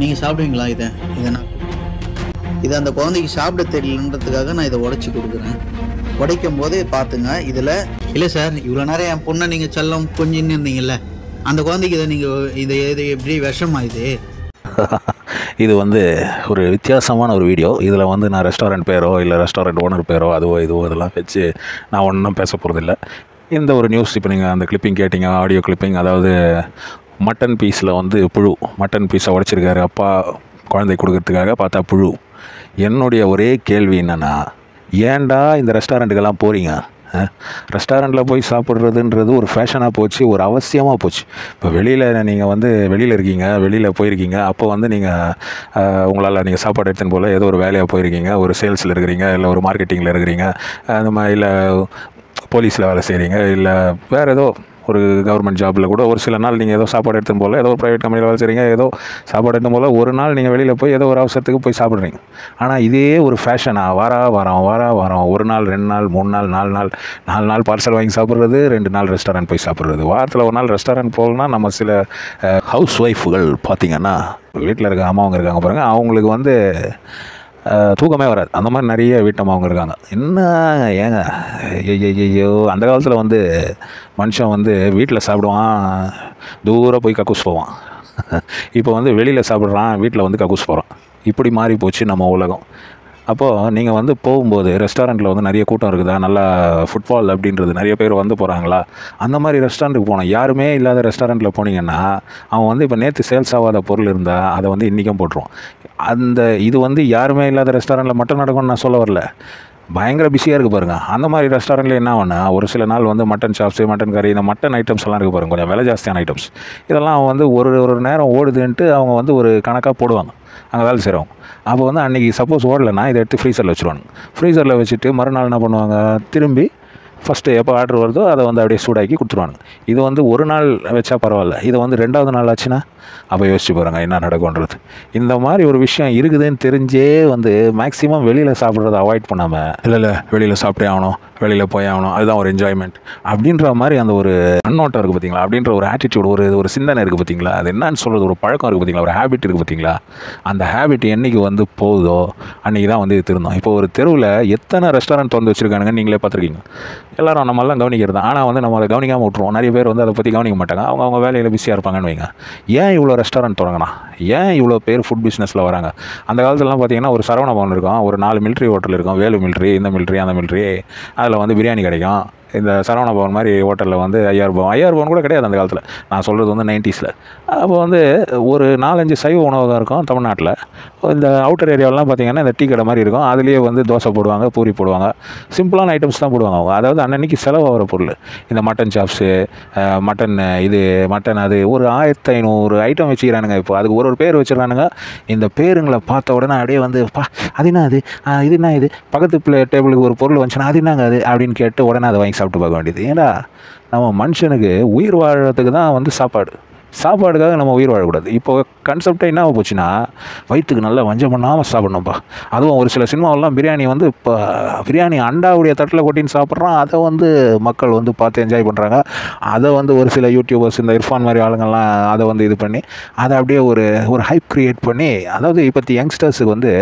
நீங்கள் சாப்பிடுவீங்களா? இதை நான் அந்த குழந்தைக்கு சாப்பிட தெரியலன்றதுக்காக நான் இதை உடைச்சி கொடுக்குறேன். உடைக்கும் போதே பார்த்துங்க. இதில் இல்லை சார், இவ்வளோ நேரம் என் பொண்ணை நீங்கள் செல்லம் கொஞ்சின்னு இருந்தீங்கல்ல, அந்த குழந்தைக்கு இதை நீங்கள் இது எப்படி விஷமா இது? இது ஒரு வித்தியாசமான ஒரு வீடியோ. இதில் நான் ரெஸ்டாரண்ட் பேரோ இல்லை ரெஸ்டாரண்ட் ஓனர் பேரோ அதுவோ இதுவோ இதெல்லாம் வச்சு நான் ஒன்றும் பேச போகிறதில்ல. இந்த ஒரு நியூஸ் இப்போ நீங்கள் அந்த கிளிப்பிங் கேட்டிங்க, ஆடியோ கிளிப்பிங். அதாவது மட்டன் பீஸில் புழு, மட்டன் பீஸை உடைச்சிருக்காரு அப்பா குழந்தை கொடுக்கறதுக்காக, பார்த்தா புழு. என்னுடைய ஒரே கேள்வி என்னென்னா, ஏன்டா இந்த ரெஸ்டாரண்ட்டுக்கெல்லாம் போகிறீங்க? ரெஸ்டாரண்ட்டில் போய் சாப்பிட்றதுன்றது ஒரு ஃபேஷனாக போச்சு, ஒரு அவசியமாக போச்சு. இப்போ வெளியில் நீங்கள் வெளியில் இருக்கீங்க, வெளியில் போயிருக்கீங்க, அப்போ நீங்கள் உங்களால் நீங்கள் சாப்பாடு எடுத்துன்னு போல் ஏதோ ஒரு வேலையாக போயிருக்கீங்க, ஒரு சேல்ஸில் இருக்கிறீங்க, இல்லை ஒரு மார்க்கெட்டிங்கில் இருக்கிறீங்க, அந்த மாதிரி, இல்லை போலீஸில் வேலை செய்கிறீங்க, இல்லை வேறு ஏதோ ஒரு கவர்மெண்ட் ஜாபில் கூட ஒரு சில நாள் நீங்கள் ஏதோ சாப்பாடு எடுத்துன்னு போல், ஏதோ ஒரு ப்ரைவேட் கம்பெனியில் வேலை செய்கிறீங்க, ஏதோ சாப்பாடு எடுத்துன்னு போல் ஒரு நாள் நீங்கள் வெளியில் போய் ஏதோ ஒரு அவசரத்துக்கு போய் சாப்பிட்றீங்க. ஆனால் இதே ஒரு ஃபேஷனாக வாரம் ஒரு நாள், 2 நாள், 3 நாள், 4 நாள் பார்சல் வாங்கி சாப்பிட்றது, 2 நாள் ரெஸ்டாரண்ட் போய் சாப்பிட்றது. வாரத்தில் ஒரு நாள் ரெஸ்டாரண்ட் போகலன்னா நம்ம சில ஹவுஸ் ஒய்ஃபுகள் பார்த்திங்கன்னா, வீட்டில் இருக்க அம்மாவங்க இருக்காங்க பாருங்கள், அவங்களுக்கு தூக்கமே வராது. அந்த மாதிரி நிறைய வீட்டம்மாவங்க இருக்காங்க. என்ன ஏங்க ஐயோ, அந்த காலத்தில் மனுஷன் வீட்டில் சாப்பிடுவான், தூரம் போய் கக்கூஸ் போவான். இப்போ வெளியில் சாப்பிட்றான், வீட்டில் கக்கூஸ் போகிறான். இப்படி மாறி போச்சு நம்ம உலகம். அப்போது நீங்கள் போகும்போது ரெஸ்டாரண்ட்டில் நிறைய கூட்டம் இருக்குதா, நல்லா ஃபுட்பால் அப்படின்றது நிறைய பேர் போகிறாங்களா, அந்த மாதிரி ரெஸ்டாரண்ட்டுக்கு போனோம். யாருமே இல்லாத ரெஸ்டாரண்ட்டில் போனீங்கன்னா அவன் இப்போ நேற்று சேல்ஸ் ஆகாத பொருள் இருந்தால் அதை இன்றைக்கும் போட்டுருவான். அந்த இது யாருமே இல்லாத ரெஸ்டாரண்ட்டில் மட்டும் நடக்கும்னு நான் சொல்ல வரல, பயங்கர பிஸியாக இருக்குது பாருங்கள். அந்த மாதிரி ரெஸ்டாரண்ட்டில் என்ன ஆகுனா, ஒரு சில நாள் மட்டன் ஷாப்ஸு, மட்டன் கறி, இந்த மட்டன் ஐட்டம்ஸ் எல்லாம் இருக்குது பாருங்கள், கொஞ்சம் விலை ஜாஸ்தியான ஐட்டம்ஸ். இதெல்லாம் ஒரு நேரம் ஓடுதுன்ட்டு அவங்க ஒரு கணக்காக போடுவாங்க அங்கே வேலை செய்கிறவங்க. அப்போ அன்றைக்கி சப்போஸ் ஓடலைன்னா இதை எடுத்து ஃப்ரீசரில் வச்சுருவாங்க. ஃப்ரீசரில் வச்சுட்டு மறுநாள் என்ன பண்ணுவாங்க, திரும்பி ஃபஸ்ட்டு எப்போ ஆர்டர் வருதோ அதை அப்படியே சூடாக்கி கொடுத்துருவாங்க. இது ஒரு நாள் வச்சா பரவாயில்ல, இது 2வது நாள் ஆச்சுன்னா அப்போ யோசிச்சு பாருங்கள் என்ன நடக்கும்ன்றது. இந்த மாதிரி ஒரு விஷயம் இருக்குதுன்னு தெரிஞ்சே மேக்ஸிமம் வெளியில் சாப்பிட்றத அவாய்ட் பண்ணாமல், இல்லை வெளியில் சாப்பிட்டே ஆகணும், வெளியில் போய் ஆகணும், அதுதான் ஒரு என்ஜாய்மெண்ட் அப்படின்ற மாதிரி அந்த ஒரு கண்ணோட்டம் இருக்குது பார்த்தீங்களா, அப்படின்ற ஒரு ஆட்டிடியூட், ஒரு சிந்தனை இருக்குது பார்த்தீங்களா, அது என்னன்னு சொல்கிறது, ஒரு பழக்கம் இருக்குது பார்த்தீங்களா, ஒரு ஹேபிட் இருக்குது பார்த்தீங்களா. அந்த ஹேபிட் என்றைக்கு போகுதோ அன்றைக்கி தான் இது திருந்தோம். இப்போ ஒரு தெருவில் எத்தனை ரெஸ்டாரண்ட் திறந்து வச்சுருக்கானுங்கன்னு நீங்களே பார்த்துருக்கீங்க. எல்லோரும் நம்மளாம் கவனிக்கிறது தான். ஆனால் நம்ம அதை கவனிக்காமல் விட்ருவோம். நிறைய பேர் அதை பற்றி கவனிக்க மாட்டாங்க. அவங்க வேலையில் பிஸியாக இருப்பாங்கன்னு வைங்க. ஏன் இவ்வளோ ரெஸ்டாரண்ட் தொடங்கினா, ஏன் இவ்வளோ பேர் ஃபுட் பிஸ்னஸில் வராங்க? அந்த காலத்துலலாம் பார்த்தீங்கன்னா ஒரு சரவண பவன் இருக்கும், ஒரு 4 மிலிட்ரி ஹோட்டல் இருக்கும், வேலு மிலிட்ரி, இந்த மிலிட்ரி, அந்த மிலிட்ரி. அதில் பிரியாணி கிடைக்கும். இந்த சரவண பவன் மாதிரி ஹோட்டலில் 5000 பவன் கூட கிடையாது அந்த காலத்தில். நான் சொல்கிறது 90ஸில். அப்போ ஒரு 4-5 சைவ உணவகம் இருக்கும் தமிழ்நாட்டில். இந்த அவுட்டர் ஏரியாவெலாம் பார்த்திங்கன்னா இந்த டீ கடை மாதிரி இருக்கும். அதுலேயே தோசை போடுவாங்க, பூரி போடுவாங்க, சிம்பிளான ஐட்டம்ஸ் தான் போடுவாங்க அவங்க. அதாவது அன்னன்னைக்கு செலவாகிற பொருள். இந்த மட்டன் சாப்ஸு, மட்டன் அது ஒரு 1500 ஐட்டம் வச்சுக்கிறானுங்க. இப்போ அதுக்கு ஒரு பேர் வச்சுருக்கானுங்க. இந்த பேருங்களை பார்த்த உடனே அப்படியே பா அது என்ன அது, இது என்ன இது, பக்கத்து டேபிளுக்கு ஒரு பொருள் வந்துச்சுன்னா அது என்னங்க அது அப்படின்னு கேட்டு உடனே அதை வாங்கி சாப்பிட்டு பார்க்க வேண்டியது. ஏன்னா நம்ம மனுஷனுக்கு உயிர் வாழறதுக்கு தான் சாப்பாடுக்காக நம்ம உயிர் வாழக்கூடாது. இப்போ கான்செப்டே என்ன போச்சுன்னா, வயிற்றுக்கு நல்லா வஞ்சம் பண்ணாமல் சாப்பிடணும்ப்பா. அதுவும் ஒரு சில சினிமாவெல்லாம் பிரியாணி இப்போ பிரியாணி அண்டாவுடைய தட்டில் கொட்டின்னு சாப்பிட்றான். அதை மக்கள் பார்த்து என்ஜாய் பண்ணுறாங்க. அதை ஒரு சில யூடியூபர்ஸ், இந்த இர்ஃபான் மாதிரி ஆளுங்கள்லாம் அதை இது பண்ணி அதை அப்படியே ஒரு ஹைப் க்ரியேட் பண்ணி, அதாவது இப்போ யங்ஸ்டர்ஸுக்கு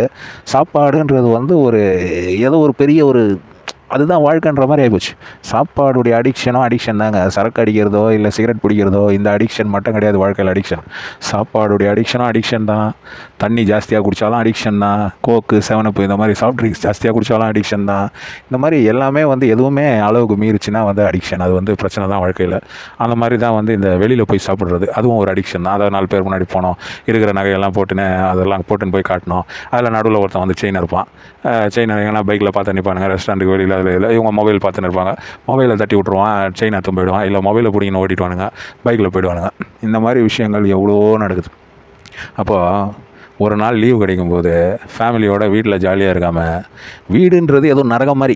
சாப்பாடுன்றது ஒரு ஏதோ ஒரு பெரிய ஒரு அதுதான் வாழ்க்கைன்ற மாதிரி ஆகிப்போச்சு. சாப்பாடுடைய அடிக்ஷன் தாங்க. சரக்கு அடிக்கிறதோ இல்லை சிகரெட் பிடிக்கிறதோ இந்த அடிக்ஷன் மட்டும் கிடையாது வாழ்க்கையில் அடிக்ஷன். சாப்பாடுடைய அடிக்ஷன் தான். தண்ணி ஜாஸ்தியாக குடித்தாலும் அடிக்ஷன் தான். கோக்கு, 7up இந்த மாதிரி சாஃப்ட் ட்ரிங்க்ஸ் ஜாஸ்தியாக குடித்தாலும் அடிக்ஷன் தான். இந்த மாதிரி எல்லாமே எதுவுமே அளவுக்கு மீறிச்சுன்னா அடிக்ஷன். அது பிரச்சனை தான் வாழ்க்கையில். அந்த மாதிரி தான் இந்த வெளியில் போய் சாப்பிட்றது, அதுவும் ஒரு அடிக்ஷன் தான். அதை 4 பேர் முன்னாடி போனோம், இருக்கிற நகையெல்லாம் அதெல்லாம் போட்டுன்னு போய் காட்டணும். அதில் நடுவில் ஒருத்தன் செயின் இருப்பான். செயின் எங்கன்னா பைக்கில் பார்த்து நிற்பானுங்க ரெஸ்டாரண்ட்டுக்கு வெளியில். இல்லை இவங்க மொபைல் பார்த்துன்னு இருப்பாங்க, மொபைலில் தட்டி விட்ருவான், செயின் எடுத்து போயிடுவான், இல்லை மொபைலை பிடிங்கன்னு ஓட்டிடுவானுங்க, பைக்கில் போயிடுவானுங்க. இந்த மாதிரி விஷயங்கள் எவ்வளோ நடக்குது. அப்போது ஒரு நாள் லீவு கிடைக்கும்போது ஃபேமிலியோட வீட்டில் ஜாலியாக இருக்காமல், வீடுன்றது ஏதோ நரகம் மாதிரி.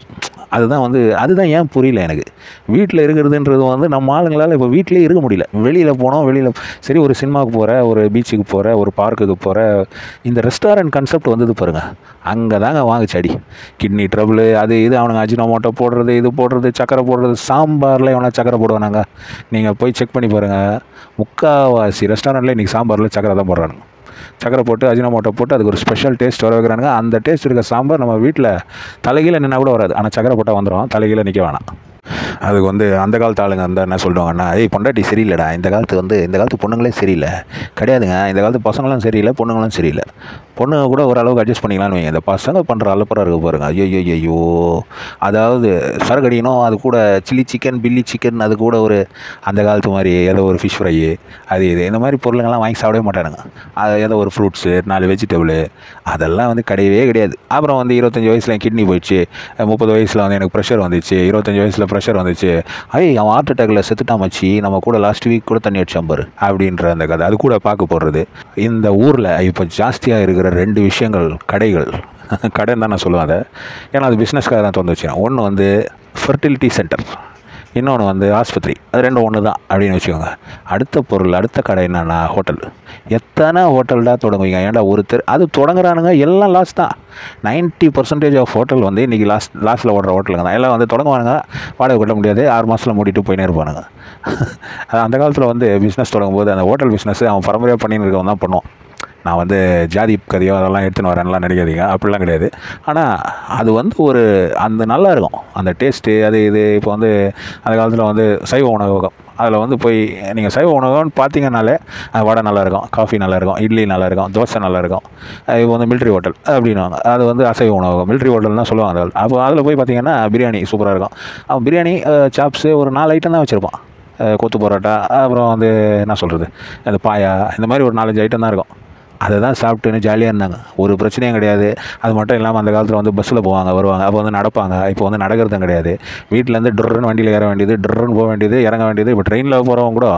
அதுதான் ஏன் புரியல எனக்கு. வீட்டில் இருக்கிறதுன்றது நம்ம ஆளுங்களால் இப்போ வீட்டிலே இருக்க முடியல. வெளியில் போனோம், சரி ஒரு சினிமாவுக்கு போகிற, ஒரு பீச்சுக்கு போகிற, ஒரு பார்க்குக்கு போகிற, இந்த ரெஸ்டாரண்ட் கான்செப்ட் பாருங்கள், அங்கே தாங்க வாங்குச்சு அடி. கிட்னி ட்ரபிள், அது இது, அவனுங்க அஜினோமோட்டோ போடுறது, இது போடுறது, சக்கரை போடுறது. சாம்பாரில் எவனா சக்கரை போடுவானாங்க? நீங்கள் போய் செக் பண்ணி பாருங்கள், முக்கால்வாசி ரெஸ்டாரண்ட்டில் இன்றைக்கி சாம்பாரில் சக்கரை தான் போடுறானுங்க. சக்கரை போட்டு அஜினோமோட்டோ போட்டு அதுக்கு ஒரு ஸ்பெஷல் டேஸ்ட் வர வைக்கிறானுங்க. அந்த டேஸ்ட் இருக்க சாம்பார் நம்ம வீட்டில் தலைகீழ நின்னா கூட வராது. ஆனால் சக்கரை போட்டால் வந்துடும், தலைகீழ நிற்க வேணாம். அதுக்கு வந்து அந்த காலத்து ஆளுங்க வந்து என்ன சொல்லுவாங்கன்னா, பொண்டாட்டி சரியில்லைடா, இந்த காலத்து பொண்ணுங்களே சரியில்லை கிடையாதுங்க. இந்த காலத்து பசங்களும் சரியில்லை, பொண்ணுங்களும் சரியில்லை. பொண்ணுங்க கூட ஓரளவுக்கு அட்ஜஸ்ட் பண்ணிக்கலான்னு வைங்க. இந்த பசங்க பண்ணுற அலப்பறம் இருக்க பாருங்க, ஐயோ. அதாவது சரக்கு அடிக்கணும், அது கூட சில்லி சிக்கன், பில்லி சிக்கன், அது கூட ஒரு அந்த காலத்து மாதிரி ஏதோ ஒரு ஃபிஷ் ஃப்ரை, அது இந்த மாதிரி பொருளுங்கள்லாம் வாங்கி சாப்பிடவே மாட்டானுங்க. அது ஏதோ ஒரு ஃப்ரூட்ஸு, 4 வெஜிடபிள், அதெல்லாம் வந்து கிடையவே கிடையாது. அப்புறம் வந்து 25 வயசில் என் கிட்னி போயிடுச்சு, 30 வயசில் வந்து எனக்கு ப்ரெஷர் வந்துச்சு, 25 வயசில் ப்ரெஷர் வந்துச்சு, அவன் ஹார்ட் அட்டாக்ல செத்துட்டான் மச்சி, நம்ம கூட லாஸ்ட் வீக் கூட தண்ணி அடிச்சான் பாரு அப்படின்ற அந்த கதை. அது கூட பார்க்க போடுறது. இந்த ஊரில் இப்போ ஜாஸ்தியாக இருக்கிற 2 விஷயங்கள், கடைன்னு தான் நான் சொல்லுவேன் அதை. ஏன்னா அது பிஸ்னஸ்க்காக தான் திறந்து வச்சுக்கேன். ஒன்று வந்து ஃபெர்டிலிட்டி சென்டர், இன்னொன்று வந்து ஆஸ்பத்திரி. அது 2 ஒன்று தான் அப்படின்னு வச்சுக்கோங்க. அடுத்த கடை என்னென்னா ஹோட்டல். எத்தனை ஹோட்டல்டாக தொடங்குவீங்க? ஏன்டா அது தொடங்குறானுங்க எல்லாம் லாஸ் தான். 90% ஆஃப் ஹோட்டல் வந்து இன்றைக்கி லாஸ்ட்டில் ஓடுற ஹோட்டலுங்க தான். எல்லாம் வந்து தொடங்குவானுங்க, வாடகை கட்ட முடியாது, 6 மாதத்தில் மூடிட்டு போயினே இருப்பானுங்க. அந்த காலத்தில் வந்து பிஸ்னஸ் தொடங்கும்போது அந்த ஹோட்டல் பிஸ்னஸ் அவன் பரம்பரையாக பண்ணின்னு இருக்கவன் தான் பண்ணுவான். நான் வந்து ஜாதி கதையோ அதெல்லாம் எடுத்துன்னு வரேன்லாம் நினைக்காதீங்க, அப்படிலாம் கிடையாது. ஆனால் அது வந்து அந்த நல்லா இருக்கும் அந்த டேஸ்ட்டு, அது இது. இப்போ வந்து அந்த காலத்தில் வந்து சைவ உணவகம், அதில் வந்து போய் நீங்கள் சைவ உணவகம்னு பார்த்தீங்கன்னாலே வடை நல்லாயிருக்கும், காஃபி நல்லாயிருக்கும், இட்லி நல்லாயிருக்கும், தோசை நல்லாயிருக்கும். இப்போ வந்து மிலிட்ரி ஹோட்டல் அப்படின்வாங்க, அது வந்து அசைவ உணவகம், மிலிட்ரி ஹோட்டல் தான் சொல்லுவாங்க. அப்போ அதில் போய் பார்த்தீங்கன்னா பிரியாணி சூப்பராக இருக்கும். அவன் பிரியாணி, சாப்ஸு ஒரு 4 ஐட்டம் தான் வச்சுருப்பான். கொத்து பரோட்டா, அப்புறம் வந்து என்ன சொல்கிறது, அந்த பாயா, இந்த மாதிரி ஒரு 4-5 ஐட்டம் தான் இருக்கும். அதை தான் சாப்பிட்டுன்னு ஜாலியாக இருந்தாங்க, ஒரு பிரச்சனையும் கிடையாது. அது மட்டும் இல்லாமல் அந்த காலத்தில் வந்து பஸ்ஸில் வருவாங்க, அப்போ வந்து நடப்பாங்க. இப்போ வந்து நடக்கிறதும் கிடையாது. வீட்டிலேருந்து ட்ருன்னு வண்டியில் ஏற வேண்டியது, ட்ருன்னு போக வேண்டியது, இறங்க வேண்டியது. இப்போ ட்ரெயினில் போகிறவங்க கூட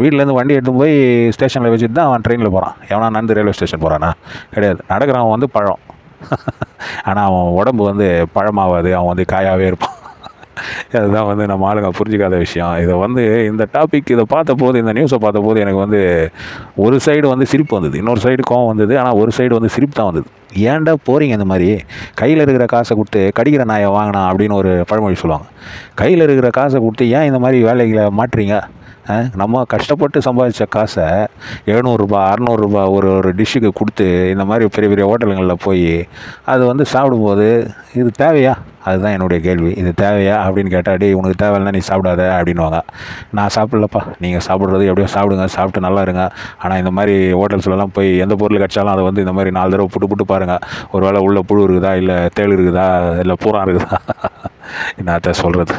வீட்டிலேருந்து வண்டி எடுத்து போய் ஸ்டேஷனில் வச்சுட்டு தான் அவன் ட்ரெயினில் போகிறான். எவனா நடந்து ரயில்வே ஸ்டேஷன் போகிறானா? கிடையாது. நடக்கிறவன் வந்து பழம், ஆனால் அவன் உடம்பு வந்து பழமாகாது, அவன் வந்து காயாகவே இருப்பான். அதுதான் வந்து நம்ம ஆளுங்க புரிஞ்சிக்காத விஷயம். இதை வந்து இந்த டாபிக் இதை பார்த்தபோது, இந்த நியூஸை பார்த்தபோது எனக்கு வந்து ஒரு சைடு வந்து சிரிப்பு வந்தது, இன்னொரு சைடு கோவம் வந்தது. ஆனால் ஒரு சைடு வந்து சிரிப்பு தான் வந்தது. ஏன்டா போகிறீங்க இந்த மாதிரி? கையில் இருக்கிற காசை கொடுத்து கடிக்கிற நாயை வாங்கினா அப்படின்னு ஒரு பழமொழி சொல்லுவாங்க. கையில் இருக்கிற காசை கொடுத்து ஏன் இந்த மாதிரி வேலைகளை மாட்டுறீங்க? நம்ம கஷ்டப்பட்டு சம்பாதிச்ச காசை 700 ரூபாய் 600 ரூபாய் ஒரு டிஷ்ஷுக்கு கொடுத்து இந்த மாதிரி பெரிய பெரிய ஹோட்டலுங்களில் போய் அது வந்து சாப்பிடும்போது இது தேவையா? அதுதான் என்னுடைய கேள்வி. இது தேவையா அப்படின்னு கேட்டால், உனக்கு தேவையில்லைனா நீ சாப்பிடாத அப்படின்வாங்க. நான் சாப்பிட்லப்பா, நீங்கள் சாப்பிட்றது எப்படியோ சாப்பிடுங்க, சாப்பிட்டு நல்லா இருங்க. ஆனால் இந்த மாதிரி ஹோட்டல்ஸ்லாம் போய் எந்த பொருள் கிடச்சாலும் அதை வந்து இந்த மாதிரி 4 தடவை புட்டு பாருங்கள். ஒரு வேளை உள்ள புழு இருக்குதா, இல்லை தேள் இருக்குதா, இல்லை பூரா இருக்குதா, என்னத்த சொல்கிறது.